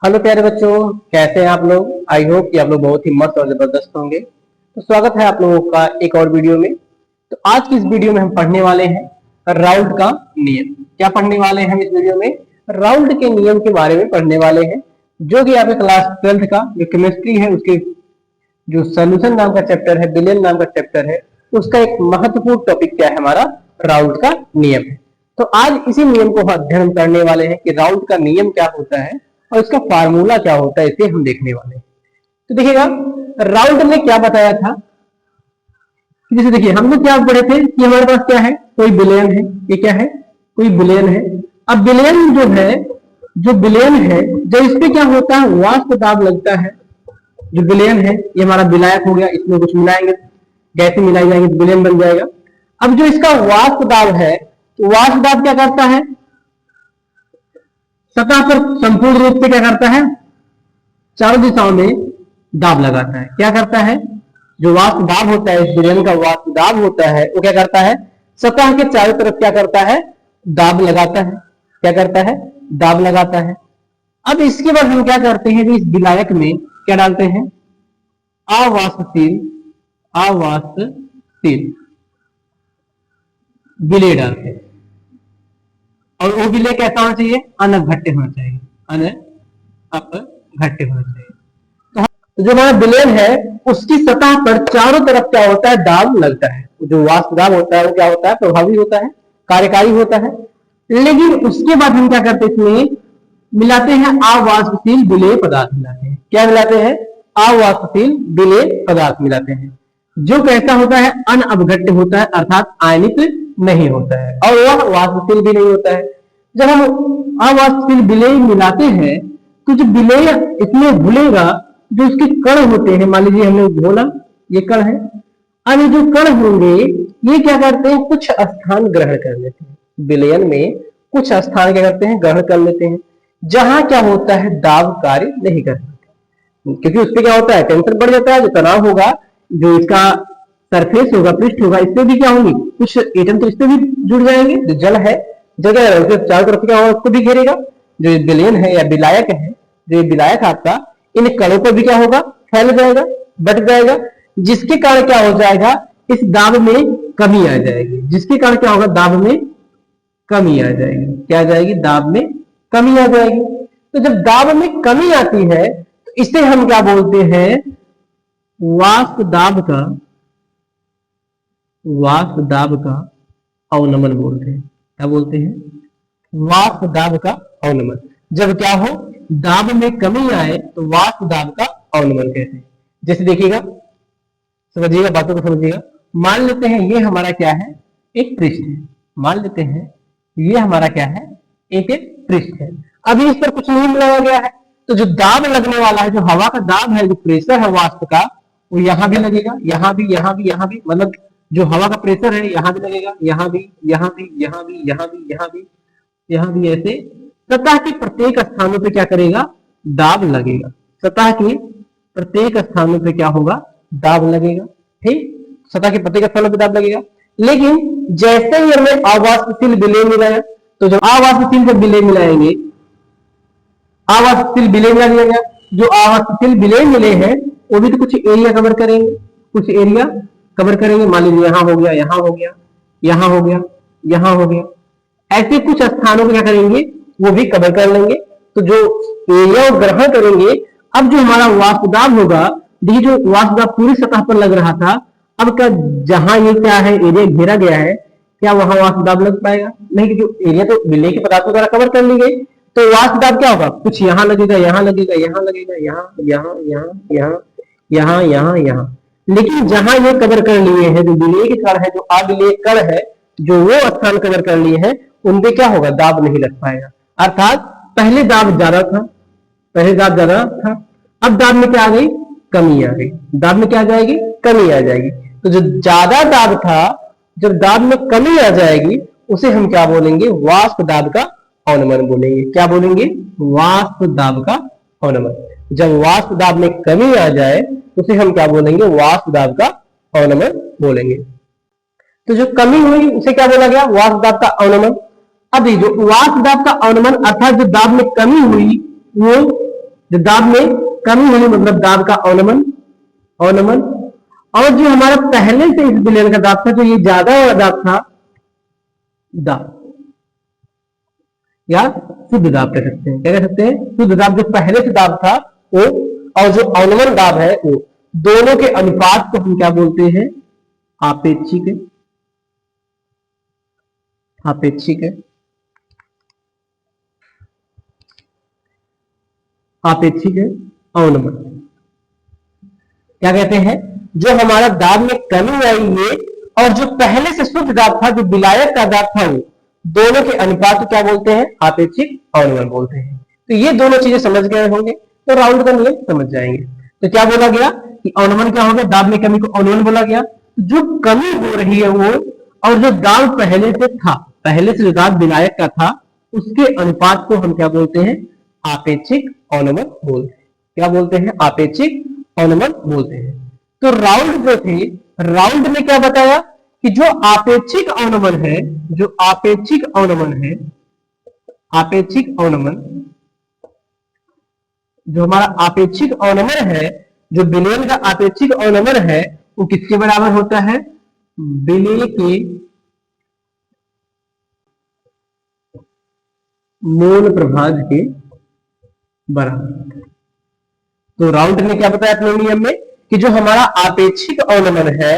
Hello प्यारे बच्चों, कैसे हैं आप लोग। आई होप कि आप लोग बहुत ही मस्त और जबरदस्त होंगे। तो स्वागत है आप लोगों का एक और वीडियो में। तो आज की इस वीडियो में हम पढ़ने वाले हैं राउल्ट का नियम। क्या पढ़ने वाले हैं हम इस वीडियो में? राउल्ट के नियम के बारे में पढ़ने वाले हैं, जो कि आपके क्लास 12th का जो केमिस्ट्री है उसके जो सोल्यूशन नाम का चैप्टर है, बिलियन नाम का चैप्टर है, उसका एक महत्वपूर्ण टॉपिक क्या है हमारा, राउल्ट का नियम है। तो आज इसी नियम को अध्ययन करने वाले हैं कि राउल्ट का नियम क्या होता है और इसका फार्मूला क्या होता है, इसे हम देखने वाले हैं। तो देखिएगा, राउल्ट ने क्या बताया था कि जैसे देखिए हम लोग क्या पढ़े थे कि हमारे पास क्या है, कोई बिलियन है। ये क्या है? कोई बिलियन है। अब बिलियन जो है, जो बिलियन है, जो इस पे क्या होता है, वाष्प दाब लगता है। जो बिलियन है ये हमारा विलायक हो गया, इसमें कुछ मिलाएंगे, गैसें मिलाई जाएंगी तो बिलियन बन जाएगा। अब जो इसका वाष्प दाब है, तो वाष्प दाब क्या करता है, सतह पर संपूर्ण रूप से क्या करता है, चारों दिशाओं में दाब लगाता है। क्या करता है? जो वाष्प दाब होता है, इस बिलियन का वाष्प दाब होता है, वो क्या करता है, सतह के चारों तरफ क्या करता है, दाब लगाता है। क्या करता है? दाब लगाता है। अब इसके बाद हम क्या करते हैं, इस विलायक में क्या डालते हैं, अवाष्पशील विलेय डालते हैं। और वो विलेय कैसा होना चाहिए, अनअपघट्य होना चाहिए, अनअपघट्य होना चाहिए। तो जो हमारा विलेय है उसकी सतह पर चारों तरफ क्या होता है, दाब लगता है। जो वाष्प दाब होता है वो क्या होता है, प्रभावी होता है, कार्यकारी होता है। लेकिन उसके बाद हम क्या करते हैं, इसमें मिलाते हैं अवाष्पशील विलेय पदार्थ मिलाते हैं। क्या मिलाते हैं? अवाष्पशील विलेय पदार्थ मिलाते हैं, जो कैसा होता है, अनअपघट्य होता है, अर्थात आयनित नहीं होता है और वह वाष्पशील भी नहीं होता है। जब हम अवाष्पशील विलेय मिलाते हैं तो जो विलेय इसमें घुलेगा, जो इसके कण होते हैं, मान लीजिए हमने घोला, ये कण है। अब ये जो कण होंगे ये क्या करते हैं, कुछ स्थान ग्रहण कर लेते हैं। विलयन में कुछ स्थान क्या करते हैं, ग्रहण कर लेते हैं, जहां क्या होता है, दाब कार्य नहीं कर पाते, क्योंकि उसपे क्या होता है, टेंशन बढ़ जाता है। जो तनाव होगा, जो इसका सरफेस होगा, पृष्ठ होगा, इससे भी क्या होंगे, कुछ एटम तो इससे भी जुड़ जाएंगे। जो जल है, जगह उसके चारों तरफ क्या होगा, उसको भी घेरेगा। जो विलयन है या विलायक है, जो विलायक आपका, इन कणों पर भी क्या होगा, फैल जाएगा, बट जाएगा, जिसके कारण क्या हो जाएगा, इस दाब में कमी आ जाएगी। जिसके कारण क्या होगा, दाब में कमी आ जाएगी। क्या आ जाएगी? दाब में कमी आ जाएगी। तो जब दाब में कमी आती है तो इसे हम क्या बोलते हैं, वाष्प दाब का अवनमन बोलते हैं। क्या बोलते हैं? वाष्प दाब का अवनमन। जब क्या हो, दाब में कमी आए तो वाष्प दाब का अवनमन कहते हैं। जैसे देखिएगा, समझिएगा, बातों को समझिएगा। मान लेते हैं ये हमारा क्या है, एक पृष्ठ है। मान लेते हैं ये हमारा क्या है, एक पृष्ठ है। अभी इस पर कुछ नहीं मिलाया गया है, तो जो दाब लगने वाला है, जो हवा का दाब है, जो प्रेशर है वाष्प का, वो यहां भी लगेगा, यहां भी, यहां भी, यहां भी, मतलब जो हवा का प्रेशर है यहां भी लगेगा, यहां भी, यहां भी, यहां भी, यहां भी, यहां भी, यहां भी, ऐसे सतह के प्रत्येक स्थानों पे क्या करेगा, दाब लगेगा। सतह के प्रत्येक स्थानों पे क्या होगा, दाब लगेगा। ठीक, सतह के प्रत्येक स्थानों पे दाब लगेगा। लेकिन जैसे ही हमने अवाष्पशील विलेय मिलाया, तो जब अवाष्पशील जब विलेय मिलाएंगे, अवाष्पशील विलेय मिला दिया गया, जो अवाष्पशील विलेय मिले हैं वो भी तो कुछ एरिया कवर करेंगे, कुछ एरिया कवर करेंगे। मान लीजिए यहां हो गया, यहां हो गया, यहां हो गया, यहां हो गया, ऐसे कुछ स्थानों को क्या करेंगे, वो भी कवर कर लेंगे। तो जो एरिया ग्रहण करेंगे, अब जो हमारा वाष्प दाब होगा, देखिए जो वाष्प दाब पूरी सतह पर लग रहा था, अब क्या जहां ये क्या है, एरिया घेरा गया है, क्या वहां वाष्प दाब लग पाएगा? नहीं, क्योंकि एरिया तो विलेय के पदार्थों द्वारा कवर कर ली गई। तो वाष्प दाब क्या होगा, कुछ यहां लगेगा, यहां लगेगा, यहां लगेगा, यहां, यहां, यहां, यहां, यहां, यहां, यहां। लेकिन जहां ये कवर कर लिए हैं, जो विलेय के कण है, जो अविलेय कण है, जो वो स्थान कवर कर लिए हैं, उनपे क्या होगा, दाब नहीं लग पाएगा। अर्थात पहले दाब ज्यादा था, पहले दाब ज्यादा था, अब दाब में क्या आ गई, कमी आ गई। दाब में क्या आ जाएगी, कमी आ जाएगी। तो जो ज्यादा दाब था, जब दाब में कमी आ जाएगी, उसे हम क्या बोलेंगे, वाष्प दाब का अवनमन बोलेंगे। क्या बोलेंगे, वाष्प दाब का अवनमन। जब वाष्प दाब में कमी आ जाए उसे हम क्या बोलेंगे, वाष्प दाब का अवनमन बोलेंगे। तो जो कमी हुई उसे क्या बोला गया, वाष्प दाब का अवनमन। अभी जो वाष्प दाब का अवनमन अर्थात जो दाब में कमी हुई, वो जो दाब में कमी होगी मतलब दाब का अवनमन, अवनमन। और जो हमारा पहले से इस विलयन का दाब था, जो ये ज्यादा वाला दाब था, दाब या शुद्ध दाब कह सकते हैं। क्या कह सकते हैं? शुद्ध दाब। जो पहले से दाब था वो और जो अवनमन दाब है वो, दोनों के अनुपात को हम क्या बोलते हैं? आपेक्षिक। आपेक्षिक आपेक्षिक अवनमन क्या कहते हैं? जो हमारा दाब में कमी आई है और जो पहले से शुद्ध दाब था, जो विलायक का दाब था, वो दोनों के अनुपात को क्या बोलते हैं? आपेक्षिक अवनमन बोलते हैं। तो ये दोनों चीजें समझ गए होंगे तो राउंड का नियम समझ जाएंगे। तो क्या बोला गया कि अवनमन क्या हो गया? दाब में कमी को अवनमन बोला गया। जो कमी हो रही है वो, और जो दाब पहले से था, पहले से जो दाब विलायक का था, उसके अनुपात को हम क्या बोलते हैं? आपेक्षिक अवनमन बोलते हैं। क्या बोलते हैं? आपेक्षिक अवनमन बोलते हैं। तो राउंड जो थे, राउंड ने क्या बताया कि जो आपेक्षिक अवनमन है, जो आपेक्षिक अवनमन है, आपेक्षिक अवनमन, जो हमारा आपेक्षिक अवनमन है, जो विलयन का आपेक्षिक अवनमन है, वो किसके बराबर होता है? विलय के मूल प्रभाज के बराबर। तो राउंड ने क्या बताया अपने नियम में कि जो हमारा आपेक्षिक अवनमन है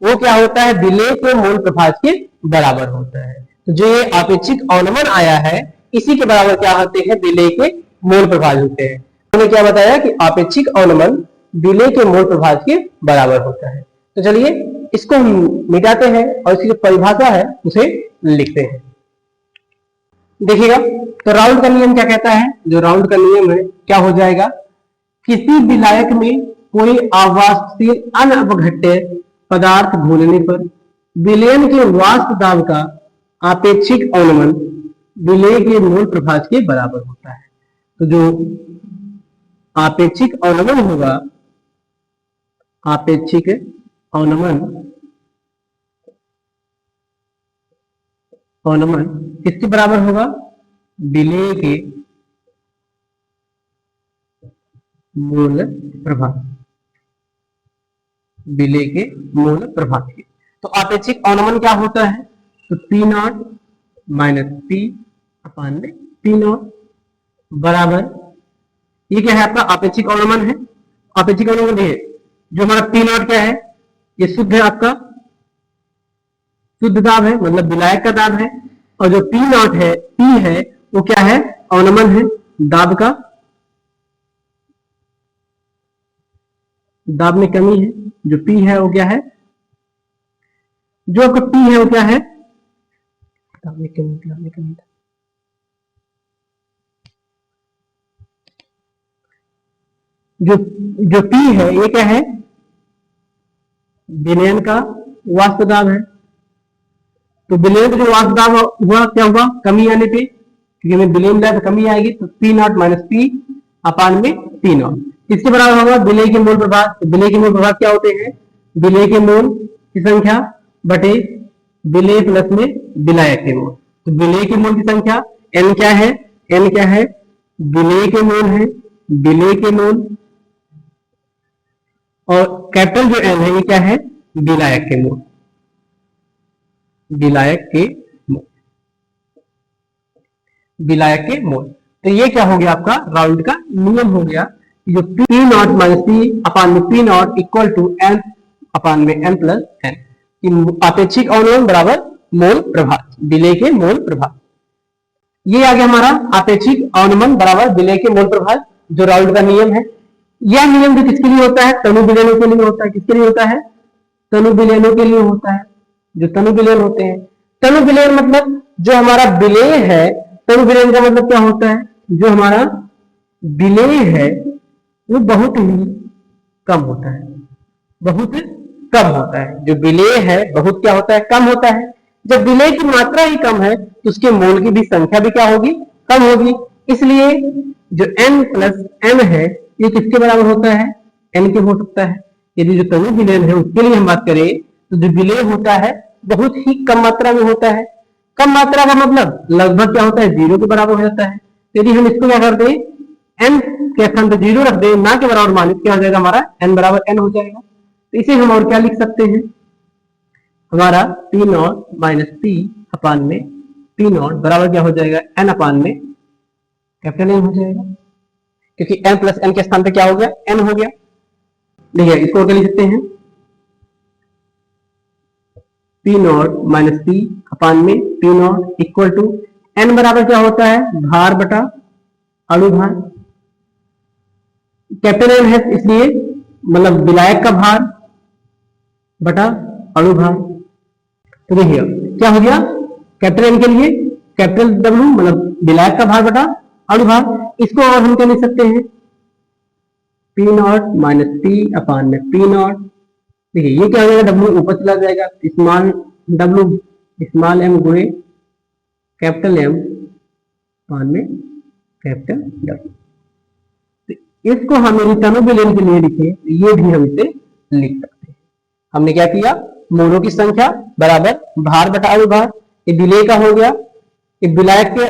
वो क्या होता है? विलय के मूल प्रभाज के बराबर होता है। तो जो ये आपेक्षिक अवनमन आया है, इसी के बराबर क्या होते हैं? विलय के मूल प्रभाज होते हैं। उन्होंने क्या बताया कि आपेक्षिक अवनमन विलय के मूल प्रभाज के बराबर होता है। तो चलिए इसको हम मिटाते हैं और इसकी जो परिभाषा है उसे लिखते हैं। देखिएगा, तो राउंड का नियम क्या कहता है? जो राउंड का नियम है क्या हो जाएगा? किसी विलायक में कोई आवासशील अनअपघट्य पदार्थ घोलने पर विलयन के वाष्प दाब का आपेक्षिक अवनमन विलय के मूल प्रभाज के बराबर होता है। तो जो आपेक्षिक अवनमन होगा, आपेक्षिक अवनमन, अवनमन किसके बराबर होगा? विलय के मूल प्रभाज, विलय के मूल प्रभाज के। तो आपेक्षिक अवनमन क्या होता है? तो P not minus P upon में पी नॉट बराबर, ये क्या है आपका? आपेक्षिक अवनमन है। आपेक्षिक अवनमन है जो हमारा पी नॉट क्या है? ये शुद्ध है, आपका शुद्ध दाब है, मतलब विलायक का दाब है। और जो पी नॉट है, पी है, वो क्या है? अवनमन है, दाब का, दाब में कमी है। जो पी है वो क्या है? जो आपका पी है वो क्या है? दाब में कमी, दाब में कमी। जो पी है ये क्या है? विलयन का वाष्प दाब है। तो विलयन का जो वाष्प दाब हुआ क्या हुआ? कमी आने पे, क्योंकि में विलयन दाब कमी आएगी तो P not minus P upon में पी नॉट किसके बराबर होगा? विलय के मूल प्रभाज। तो विलय के मूल प्रभाज क्या होते हैं? विलय के मूल की संख्या बटे विलय प्लस में विलायक के मूल। तो विलय के मूल की संख्या n क्या है? n क्या है? विलय के मूल है, विलय के मूल, और कैपिटल जो n है ये क्या है? विलायक के मूल, विलायक के मूल, विलायक के मूल। तो ये क्या हो गया? आपका राउंड का नियम हो गया। जो P not minus P upon में P not equal to N upon में एन प्लस एन, आपेक्षिक अवनमन बराबर मोल प्रभाज, विलय के मोल प्रभाज। ये आ गया हमारा आपेक्षिक अवनमन बराबर विलय के मोल प्रभाज, जो राउंड का नियम है। यह नियम जो किसके लिए होता है? तनु विलयनों के लिए होता है। किसके लिए होता है? तनु विलयनों के लिए होता है। जो तनु विलयन होते हैं, तनु विलयन मतलब जो हमारा विलय है, तनु विलयन का मतलब क्या होता है? जो हमारा विलय है वो बहुत ही कम होता है, बहुत कम होता है। जो विलय है बहुत क्या होता है? कम होता है। जब विलय की मात्रा ही कम है तो उसके मोल की भी संख्या भी क्या होगी? कम होगी। इसलिए जो n प्लस m है ये किसके बराबर होता है? n के हो सकता है। यदि जो तनु विलयन है उसके लिए हम बात करें तो जो विलय होता है बहुत ही कम मात्रा में होता है। कम मात्रा का मतलब लगभग क्या होता है? 0 के बराबर हो जाता है। यदि हम इसको क्या कर दें? n के स्थान पे 0 रख दे, ना के बराबर मान, क्या हो जाएगा हमारा n बराबर n हो जाएगा। तो इसे हम और क्या लिख सकते हैं, हमारा P not minus P upon में पी नॉट बराबर क्या हो जाएगा, n अपान में कैपिटल N हो जाएगा, क्योंकि n प्लस n के स्थान पे क्या हो गया, n हो गया। देखिए इसको क्या लिख सकते हैं, P not minus P upon में P not equal to n बराबर क्या होता है, भार बटा अणुभार। कैपिटल N है इसलिए मतलब विलायक का भार बटा अणुभार। तो देखिए क्या हो गया, कैपिटल N के लिए कैपिटल W मतलब विलायक का भार बटा अणुभार। इसको और हम क्या लिख सकते हैं, P not minus P upon में पी नॉट। देखिए ये क्या हो जाएगा, W ऊपर चला जाएगा, स्मॉल W स्मॉल m गुणे कैपिटल M अपान में कैपिटल W। तो इसको हम रिटर्नो विलेन के लिए लिखे, ये भी हम इसे लिख सकते हैं। हमने क्या किया, मोलों की संख्या बराबर भार बटा अणुभार, ये विलेय का हो गया, ये विलायक के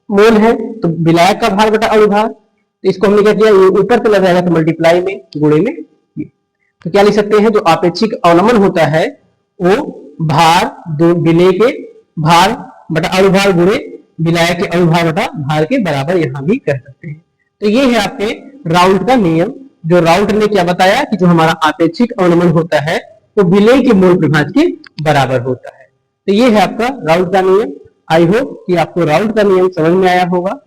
मोल है तो विलायक का भार बटा अणुभार। तो इसको हमने क्या किया, ये ऊपर चला जाएगा तो मल्टीप्लाई में गुणे में। तो क्या लिख सकते हैं, जो आपेक्षिक अवनमन होता है वो भार दो विलेय के भार बटा अणुभार गुणे विलायक के अणुभार बटा भार के बराबर यहां भी कह सकते हैं। तो ये है आपके राउल्ट का नियम, जो राउल्ट ने क्या बताया कि जो हमारा आपेक्षिक अवनमन होता है वो विलेय के मोल प्रभाज के बराबर होता है। तो ये है आपका राउल्ट का नियम। आई होप कि आपको राउल्ट का नियम समझ में आया होगा।